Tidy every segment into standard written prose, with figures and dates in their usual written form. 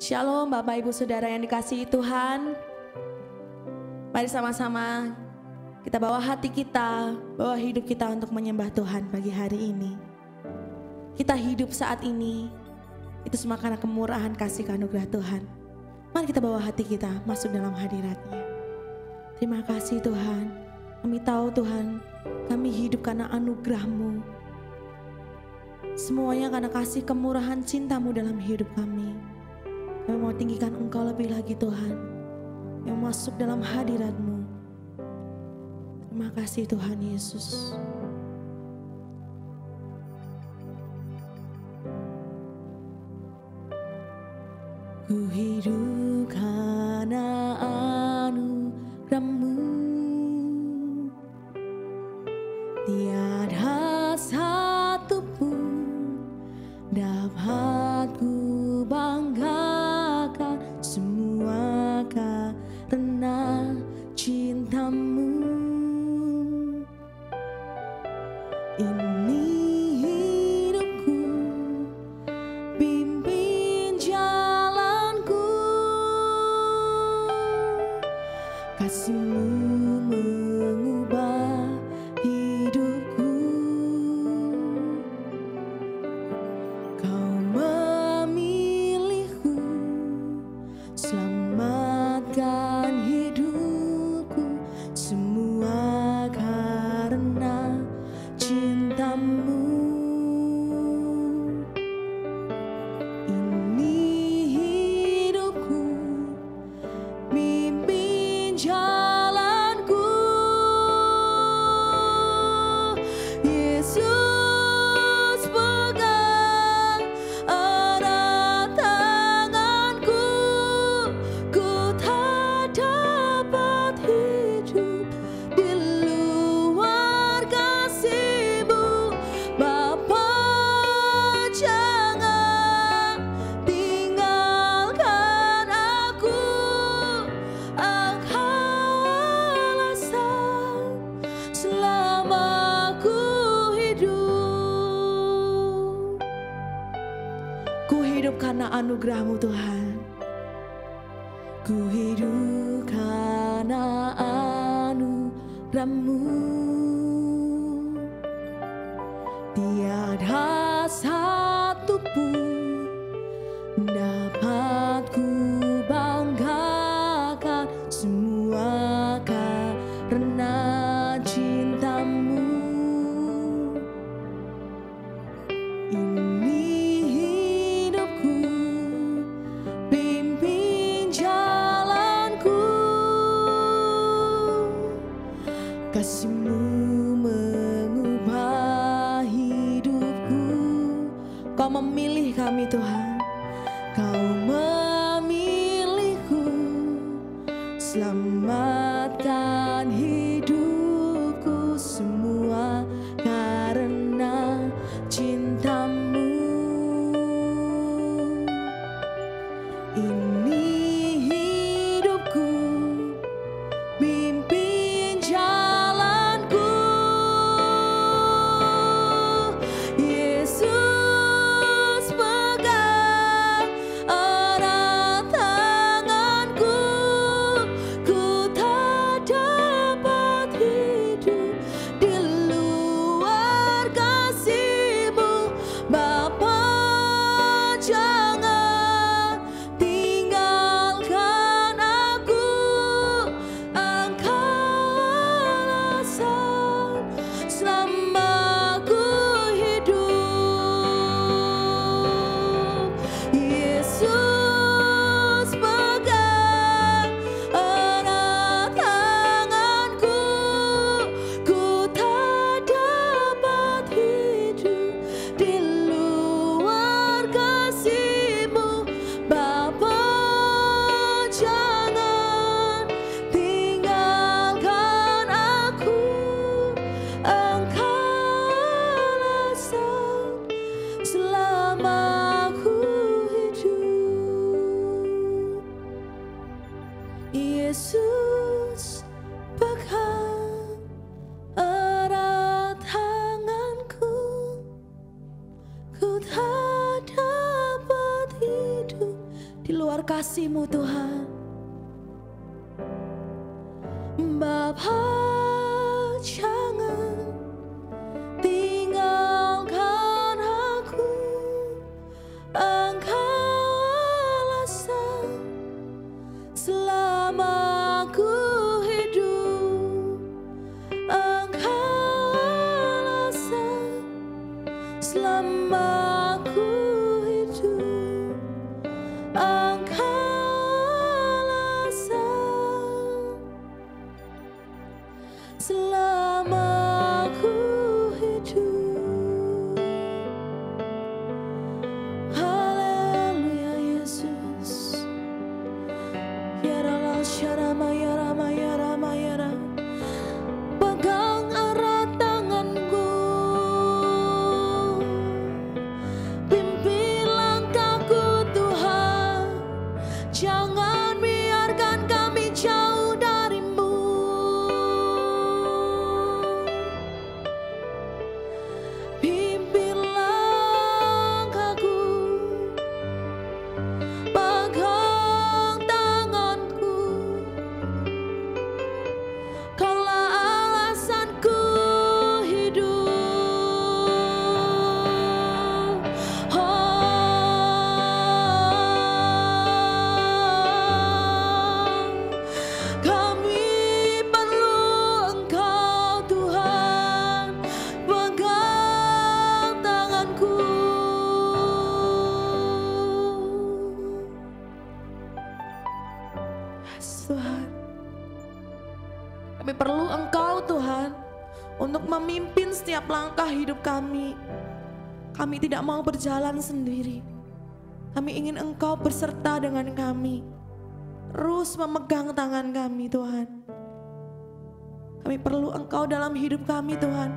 Shalom Bapak Ibu Saudara yang dikasihi Tuhan. Mari sama-sama kita bawa hati kita, bawa hidup kita untuk menyembah Tuhan pagi hari ini. Kita hidup saat ini, itu semua karena kemurahan kasih anugerah Tuhan. Mari kita bawa hati kita masuk dalam hadirat-Nya. Terima kasih Tuhan, kami tahu Tuhan, kami hidup karena anugerah-Mu. Semuanya karena kasih kemurahan cinta-Mu dalam hidup kami. Kami mau tinggikan Engkau lebih lagi Tuhan, yang masuk dalam hadirat-Mu. Terima kasih Tuhan Yesus. Ku hidup karena anugerah-Mu, tiada satu pun dapat ku banggakan, semua karena cinta-Mu. Ini hidupku, pimpin jalanku, kasih-Mu mengubah hidupku. Kau memilihku, selamatkan hidupku, semua karena cinta-Mu. Ini hidupku, pimpin jalanku, Yesus pegang erat tanganku, ku tak dapat hidup di luar kasih-Mu. Bapa, jangan tinggalkan aku, Engkau alasan selama ku hidup. Ku hidup karena anugerah-Mu Tuhan. Ku hidup karena anugerah-Mu, tiada satu pun dapat ku banggakan, semua karena cinta-Mu. Ini hidupku, pimpin jalanku, kasih-Mu mengubah hidupku. Kau memilih kami Tuhan, Kau memilihku, selamatkan hidupku, semua karena cinta-Mu. Ini hidupku, pimpin jalanku, Yesus pegang erat tanganku, ku tak dapat hidup di luar kasih-Mu. Bapa, jangan tinggalkan aku, Engkau alasan selama ku hidup. Yesus pegang erat tanganku, ku tak dapat hidup di luar kasih-Mu. Bapa, jangan tinggalkan aku, Engkau alasan selama ku hidup. Yesus pegang erat tanganku, ku tak dapat hidup di luar luar kasih-Mu Tuhan. Bapa, jangan tinggalkan aku, Engkau alasan selama aku hidup, Engkau alasan selama aku hidup, Engkau alasan selama aku hidup. Haleluya Yesus. Ya Rama Syarama ya Rama ya Rama ya Rama. Pegang erat tanganku, pimpin langkahku Tuhan. Jangan biarkan kami jauh dari-Mu. Pimpin langkahku, pegang tanganku. Kaulah alasanku hidup. Kami perlu Engkau Tuhan, pegang tanganku. Yes, Tuhan. Kami perlu Engkau Tuhan untuk memimpin setiap langkah hidup kami. Kami tidak mau berjalan sendiri. Kami ingin Engkau berserta dengan kami. Terus memegang tangan kami Tuhan. Kami perlu Engkau dalam hidup kami Tuhan.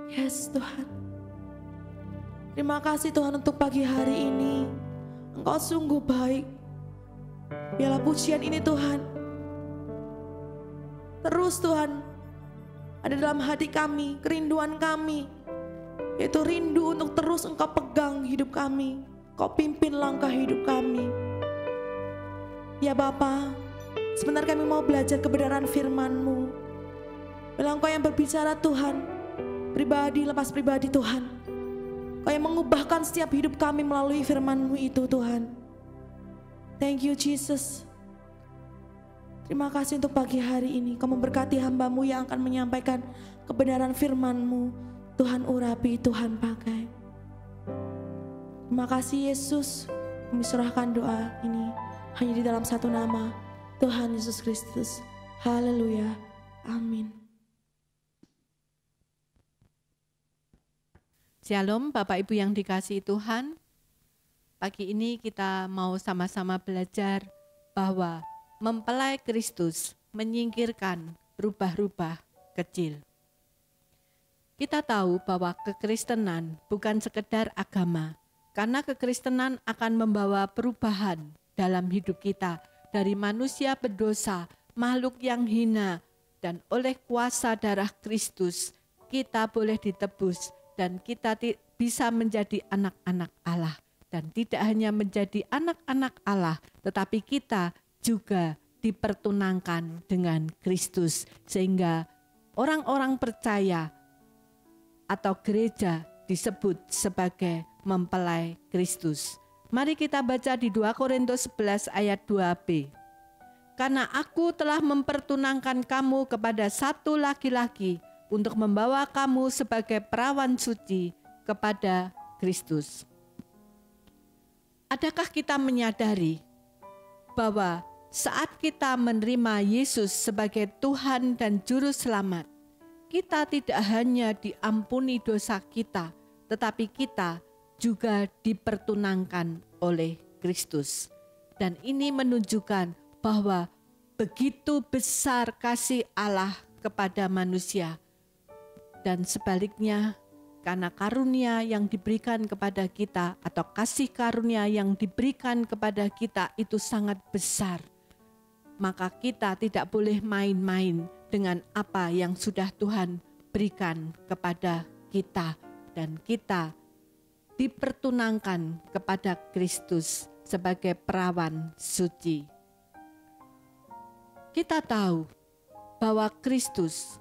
Yes Tuhan. Terima kasih Tuhan untuk pagi hari ini. Engkau sungguh baik. Biarlah pujian ini Tuhan terus Tuhan ada dalam hati kami, kerinduan kami, yaitu rindu untuk terus Engkau pegang hidup kami, Engkau pimpin langkah hidup kami. Ya Bapa, sebentar kami mau belajar kebenaran firman-Mu. Biarlah Engkau yang berbicara Tuhan, pribadi lepas pribadi Tuhan. Engkau yang mengubahkan setiap hidup kami melalui firman-Mu itu Tuhan. Thank you Jesus. Terima kasih untuk pagi hari ini. Kau memberkati hamba-Mu yang akan menyampaikan kebenaran firman-Mu. Tuhan urapi, Tuhan pakai. Terima kasih Yesus. Kami serahkan doa ini hanya di dalam satu nama, Tuhan Yesus Kristus. Haleluya. Amin. Shalom Bapak Ibu yang dikasihi Tuhan. Pagi ini kita mau sama-sama belajar bahwa mempelai Kristus menyingkirkan rubah-rubah kecil. Kita tahu bahwa kekristenan bukan sekedar agama, karena kekristenan akan membawa perubahan dalam hidup kita dari manusia berdosa, makhluk yang hina, dan oleh kuasa darah Kristus kita boleh ditebus dan kita bisa menjadi anak-anak Allah. Dan tidak hanya menjadi anak-anak Allah, tetapi kita juga dipertunangkan dengan Kristus. Sehingga orang-orang percaya atau gereja disebut sebagai mempelai Kristus. Mari kita baca di 2 Korintus 11 ayat 2b. Karena aku telah mempertunangkan kamu kepada satu laki-laki untuk membawa kamu sebagai perawan suci kepada Kristus. Adakah kita menyadari bahwa saat kita menerima Yesus sebagai Tuhan dan Juru Selamat, kita tidak hanya diampuni dosa kita, tetapi kita juga dipertunangkan oleh Kristus. Dan ini menunjukkan bahwa begitu besar kasih Allah kepada manusia. Dan sebaliknya, karena karunia yang diberikan kepada kita atau kasih karunia yang diberikan kepada kita itu sangat besar, maka kita tidak boleh main-main dengan apa yang sudah Tuhan berikan kepada kita, dan kita dipertunangkan kepada Kristus sebagai perawan suci. Kita tahu bahwa Kristus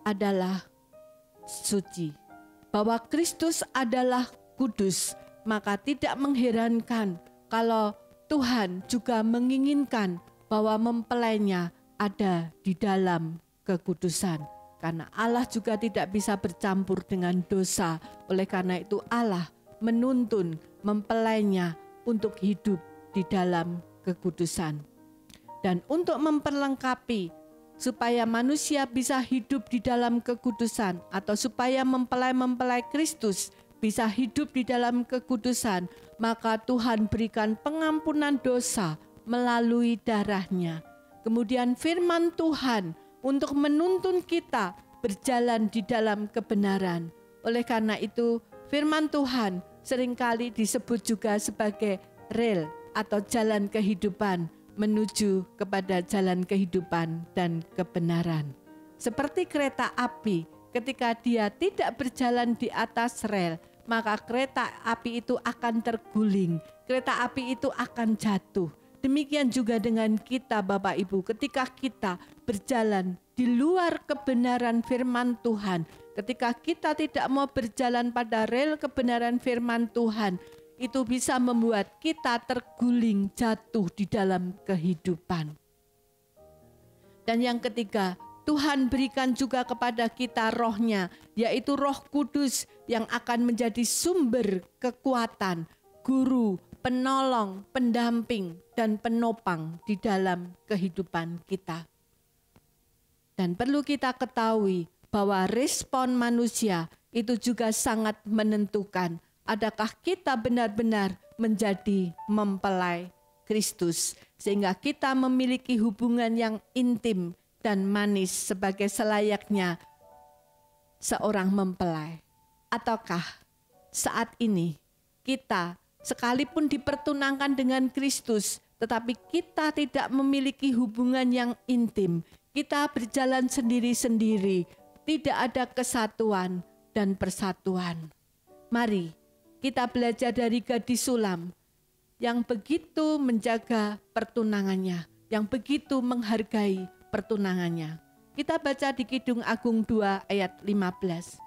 adalah suci, bahwa Kristus adalah kudus, maka tidak mengherankan kalau Tuhan juga menginginkan bahwa mempelainya ada di dalam kekudusan. Karena Allah juga tidak bisa bercampur dengan dosa. Oleh karena itu Allah menuntun mempelainya untuk hidup di dalam kekudusan. Dan untuk memperlengkapi supaya manusia bisa hidup di dalam kekudusan, atau supaya mempelai-mempelai Kristus bisa hidup di dalam kekudusan, maka Tuhan berikan pengampunan dosa melalui darahnya. Kemudian firman Tuhan untuk menuntun kita berjalan di dalam kebenaran. Oleh karena itu, firman Tuhan seringkali disebut juga sebagai rel atau jalan kehidupan menuju kepada jalan kehidupan dan kebenaran. Seperti kereta api, ketika dia tidak berjalan di atas rel, maka kereta api itu akan terguling, kereta api itu akan jatuh. Demikian juga dengan kita Bapak Ibu, ketika kita berjalan di luar kebenaran firman Tuhan, ketika kita tidak mau berjalan pada rel kebenaran firman Tuhan, itu bisa membuat kita terguling jatuh di dalam kehidupan. Dan yang ketiga, Tuhan berikan juga kepada kita rohnya, yaitu Roh Kudus yang akan menjadi sumber kekuatan, guru, penolong, pendamping, dan penopang di dalam kehidupan kita. Dan perlu kita ketahui bahwa respon manusia itu juga sangat menentukan. Adakah kita benar-benar menjadi mempelai Kristus, sehingga kita memiliki hubungan yang intim dan manis sebagai selayaknya seorang mempelai? Ataukah saat ini kita sekalipun dipertunangkan dengan Kristus, tetapi kita tidak memiliki hubungan yang intim, kita berjalan sendiri-sendiri, tidak ada kesatuan dan persatuan? Mari kita belajar dari gadis sulam yang begitu menjaga pertunangannya, yang begitu menghargai pertunangannya. Kita baca di Kidung Agung 2 ayat 15.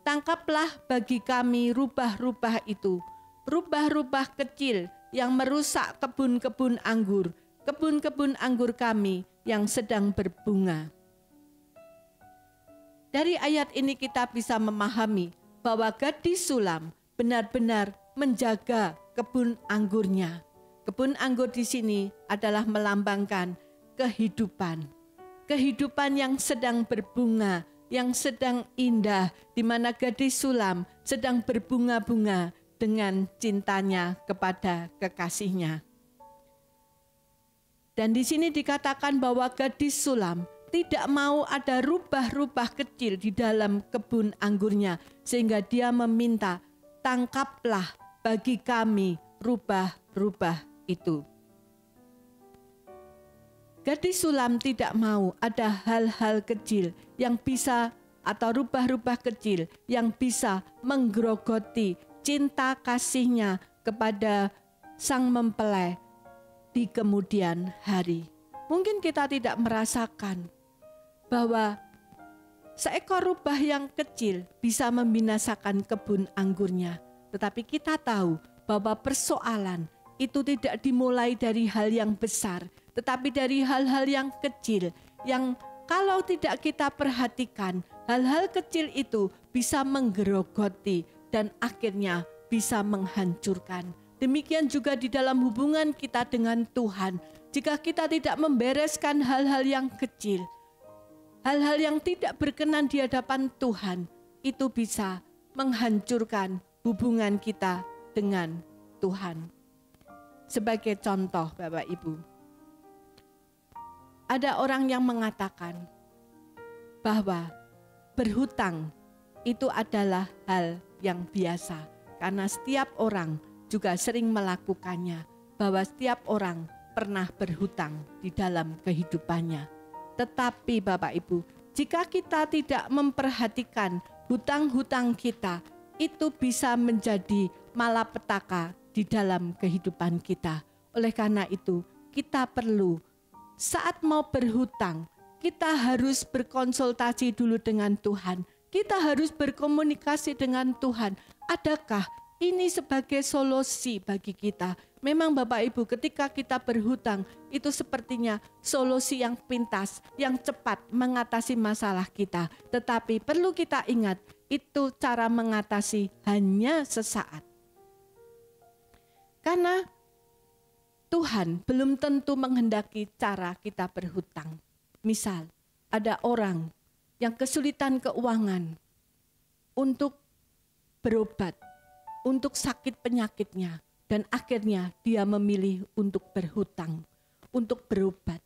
Tangkaplah bagi kami rubah-rubah itu, rubah-rubah kecil yang merusak kebun-kebun anggur kami yang sedang berbunga. Dari ayat ini kita bisa memahami bahwa gadis sulam benar-benar menjaga kebun anggurnya. Kebun anggur di sini adalah melambangkan kehidupan. Kehidupan yang sedang berbunga, yang sedang indah, di mana gadis sulam sedang berbunga-bunga dengan cintanya kepada kekasihnya. Dan di sini dikatakan bahwa gadis sulam tidak mau ada rubah-rubah kecil di dalam kebun anggurnya, sehingga dia meminta, tangkaplah bagi kami rubah-rubah itu. Gadis sulam tidak mau ada hal-hal kecil yang bisa, atau rubah-rubah kecil yang bisa menggerogoti cinta kasihnya kepada sang mempelai di kemudian hari. Mungkin kita tidak merasakan bahwa seekor rubah yang kecil bisa membinasakan kebun anggurnya. Tetapi kita tahu bahwa persoalan itu tidak dimulai dari hal yang besar, tetapi dari hal-hal yang kecil, yang kalau tidak kita perhatikan, hal-hal kecil itu bisa menggerogoti dan akhirnya bisa menghancurkan. Demikian juga di dalam hubungan kita dengan Tuhan. Jika kita tidak membereskan hal-hal yang kecil, hal-hal yang tidak berkenan di hadapan Tuhan, itu bisa menghancurkan hubungan kita dengan Tuhan. Sebagai contoh, Bapak Ibu, ada orang yang mengatakan bahwa berhutang itu adalah hal yang biasa, karena setiap orang juga sering melakukannya, bahwa setiap orang pernah berhutang di dalam kehidupannya. Tetapi Bapak Ibu, jika kita tidak memperhatikan hutang-hutang kita, itu bisa menjadi malapetaka di dalam kehidupan kita. Oleh karena itu, kita perlu saat mau berhutang, kita harus berkonsultasi dulu dengan Tuhan. Kita harus berkomunikasi dengan Tuhan. Adakah ini sebagai solusi bagi kita? Memang Bapak Ibu, ketika kita berhutang, itu sepertinya solusi yang pintas, yang cepat mengatasi masalah kita. Tetapi perlu kita ingat, itu cara mengatasi hanya sesaat. Karena Tuhan belum tentu menghendaki cara kita berhutang. Misal, ada orang yang kesulitan keuangan untuk berobat, untuk sakit penyakitnya, dan akhirnya dia memilih untuk berhutang, untuk berobat.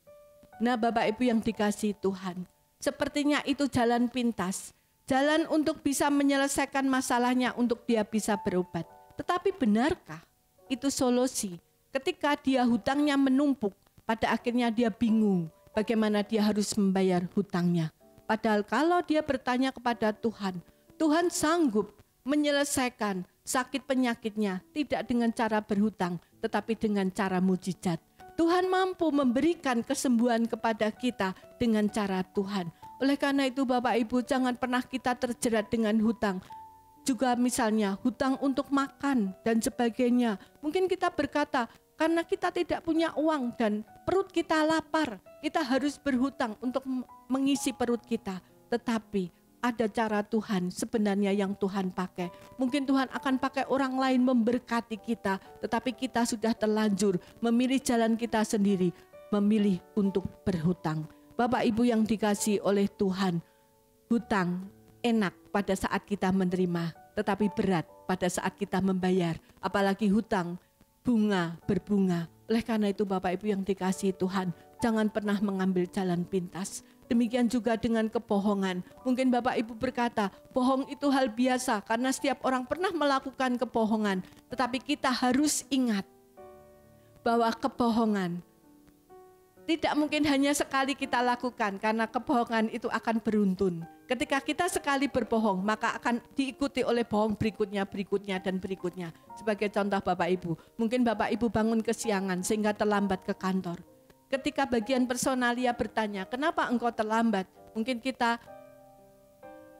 Nah, Bapak Ibu yang dikasihi Tuhan, sepertinya itu jalan pintas, jalan untuk bisa menyelesaikan masalahnya untuk dia bisa berobat. Tetapi benarkah itu solusi? Ketika dia hutangnya menumpuk, pada akhirnya dia bingung bagaimana dia harus membayar hutangnya. Padahal kalau dia bertanya kepada Tuhan, Tuhan sanggup menyelesaikan sakit penyakitnya tidak dengan cara berhutang, tetapi dengan cara mujizat. Tuhan mampu memberikan kesembuhan kepada kita dengan cara Tuhan. Oleh karena itu Bapak Ibu, jangan pernah kita terjerat dengan hutang. Juga misalnya hutang untuk makan dan sebagainya. Mungkin kita berkata, karena kita tidak punya uang dan perut kita lapar, kita harus berhutang untuk mengisi perut kita. Tetapi ada cara Tuhan sebenarnya yang Tuhan pakai. Mungkin Tuhan akan pakai orang lain memberkati kita, tetapi kita sudah terlanjur memilih jalan kita sendiri, memilih untuk berhutang. Bapak Ibu yang dikasihi oleh Tuhan, hutang enak pada saat kita menerima, tetapi berat pada saat kita membayar. Apalagi hutang bunga berbunga. Oleh karena itu Bapak Ibu yang dikasihi Tuhan, jangan pernah mengambil jalan pintas. Demikian juga dengan kebohongan. Mungkin Bapak Ibu berkata, bohong itu hal biasa karena setiap orang pernah melakukan kebohongan. Tetapi kita harus ingat bahwa kebohongan tidak mungkin hanya sekali kita lakukan, karena kebohongan itu akan beruntun. Ketika kita sekali berbohong, maka akan diikuti oleh bohong berikutnya, dan berikutnya. Sebagai contoh Bapak Ibu, mungkin Bapak Ibu bangun kesiangan sehingga terlambat ke kantor. Ketika bagian personalia bertanya, kenapa engkau terlambat? Mungkin kita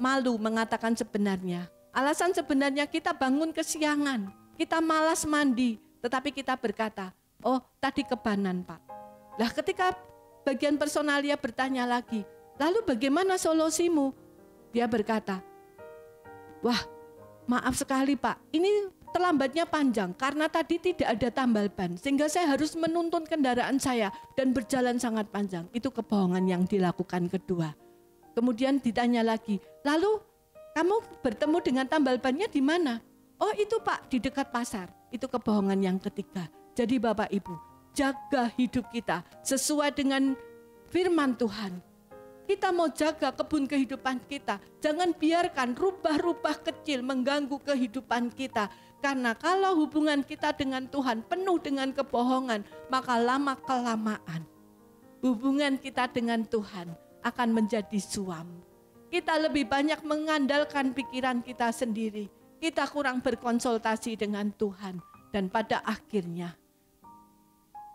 malu mengatakan sebenarnya. Alasan sebenarnya kita bangun kesiangan, kita malas mandi, tetapi kita berkata, oh tadi kebanan Pak. Lah ketika bagian personalia bertanya lagi, lalu bagaimana solusimu? Dia berkata, wah maaf sekali Pak, ini terlambatnya panjang karena tadi tidak ada tambal ban, sehingga saya harus menuntun kendaraan saya dan berjalan sangat panjang. Itu kebohongan yang dilakukan kedua. Kemudian ditanya lagi, lalu kamu bertemu dengan tambal bannya di mana? Oh itu Pak, di dekat pasar. Itu kebohongan yang ketiga. Jadi Bapak Ibu, jaga hidup kita sesuai dengan firman Tuhan. Kita mau jaga kebun kehidupan kita, jangan biarkan rubah-rubah kecil mengganggu kehidupan kita. Karena kalau hubungan kita dengan Tuhan penuh dengan kebohongan, maka lama-kelamaan hubungan kita dengan Tuhan akan menjadi suam. Kita lebih banyak mengandalkan pikiran kita sendiri. Kita kurang berkonsultasi dengan Tuhan. Dan pada akhirnya,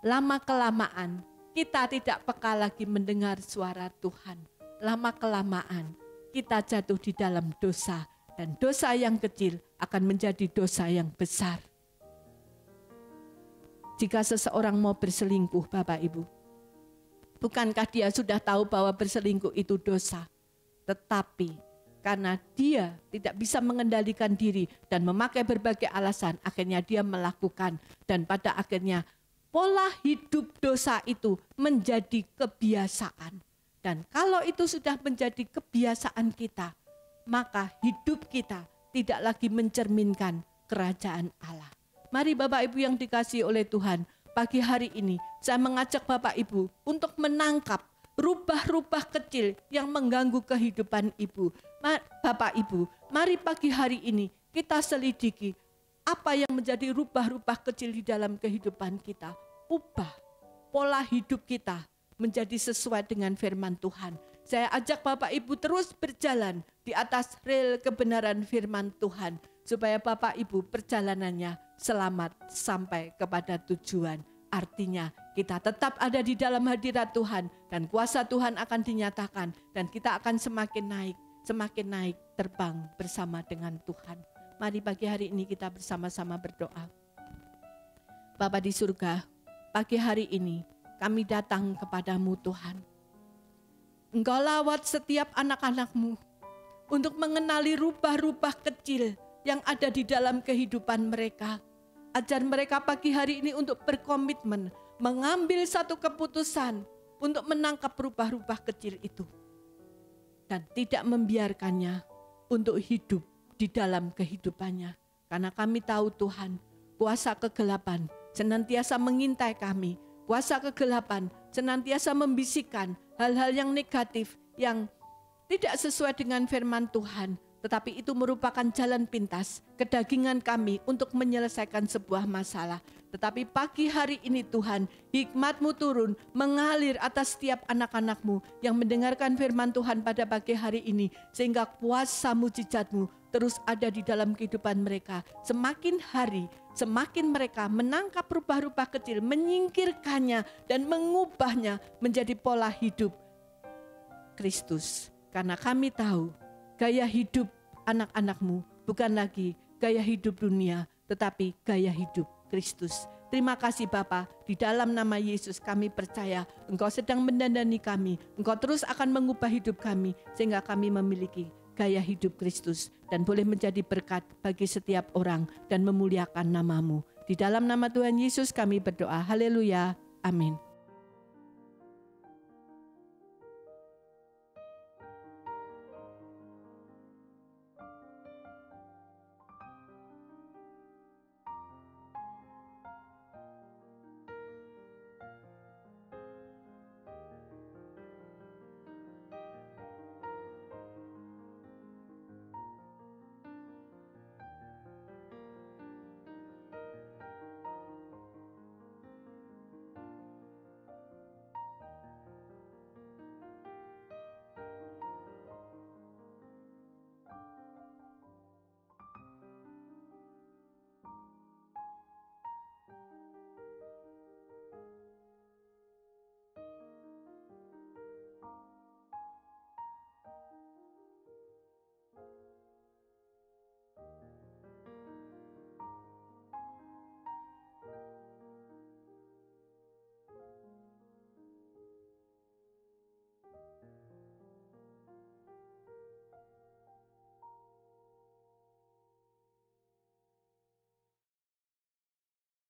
lama-kelamaan kita tidak peka lagi mendengar suara Tuhan. Lama-kelamaan kita jatuh di dalam dosa. Dan dosa yang kecil akan menjadi dosa yang besar. Jika seseorang mau berselingkuh Bapak Ibu, bukankah dia sudah tahu bahwa berselingkuh itu dosa? Tetapi karena dia tidak bisa mengendalikan diri dan memakai berbagai alasan, akhirnya dia melakukan. Dan pada akhirnya pola hidup dosa itu menjadi kebiasaan. Dan kalau itu sudah menjadi kebiasaan kita, maka hidup kita tidak lagi mencerminkan kerajaan Allah. Mari Bapak Ibu yang dikasihi oleh Tuhan, pagi hari ini saya mengajak Bapak Ibu untuk menangkap rubah-rubah kecil yang mengganggu kehidupan Ibu. Bapak Ibu, mari pagi hari ini kita selidiki apa yang menjadi rubah-rubah kecil di dalam kehidupan kita. Ubah pola hidup kita menjadi sesuai dengan firman Tuhan. Saya ajak Bapak Ibu terus berjalan di atas rel kebenaran firman Tuhan, supaya Bapak Ibu perjalanannya selamat sampai kepada tujuan. Artinya kita tetap ada di dalam hadirat Tuhan dan kuasa Tuhan akan dinyatakan dan kita akan semakin naik terbang bersama dengan Tuhan. Mari pagi hari ini kita bersama-sama berdoa. Bapa di surga, pagi hari ini kami datang kepadamu Tuhan. Engkau lawat setiap anak-anak-Mu untuk mengenali rubah-rubah kecil yang ada di dalam kehidupan mereka. Ajar mereka pagi hari ini untuk berkomitmen, mengambil satu keputusan untuk menangkap rubah-rubah kecil itu. Dan tidak membiarkannya untuk hidup di dalam kehidupannya. Karena kami tahu Tuhan, kuasa kegelapan senantiasa mengintai kami. Kuasa kegelapan senantiasa membisikkan hal-hal yang negatif, yang tidak sesuai dengan firman Tuhan. Tetapi itu merupakan jalan pintas kedagingan kami untuk menyelesaikan sebuah masalah. Tetapi pagi hari ini Tuhan, hikmat-Mu turun mengalir atas setiap anak-anak-Mu yang mendengarkan firman Tuhan pada pagi hari ini. Sehingga kuasa mujizat-Mu terus ada di dalam kehidupan mereka. Semakin hari, semakin mereka menangkap rubah-rubah kecil, menyingkirkannya dan mengubahnya menjadi pola hidup Kristus. Karena kami tahu gaya hidup anak-anak-Mu bukan lagi gaya hidup dunia, tetapi gaya hidup Kristus. Terima kasih Bapa, di dalam nama Yesus kami percaya Engkau sedang mendandani kami. Engkau terus akan mengubah hidup kami sehingga kami memiliki gaya hidup Kristus dan boleh menjadi berkat bagi setiap orang dan memuliakan nama-Mu. Di dalam nama Tuhan Yesus kami berdoa. Haleluya. Amin.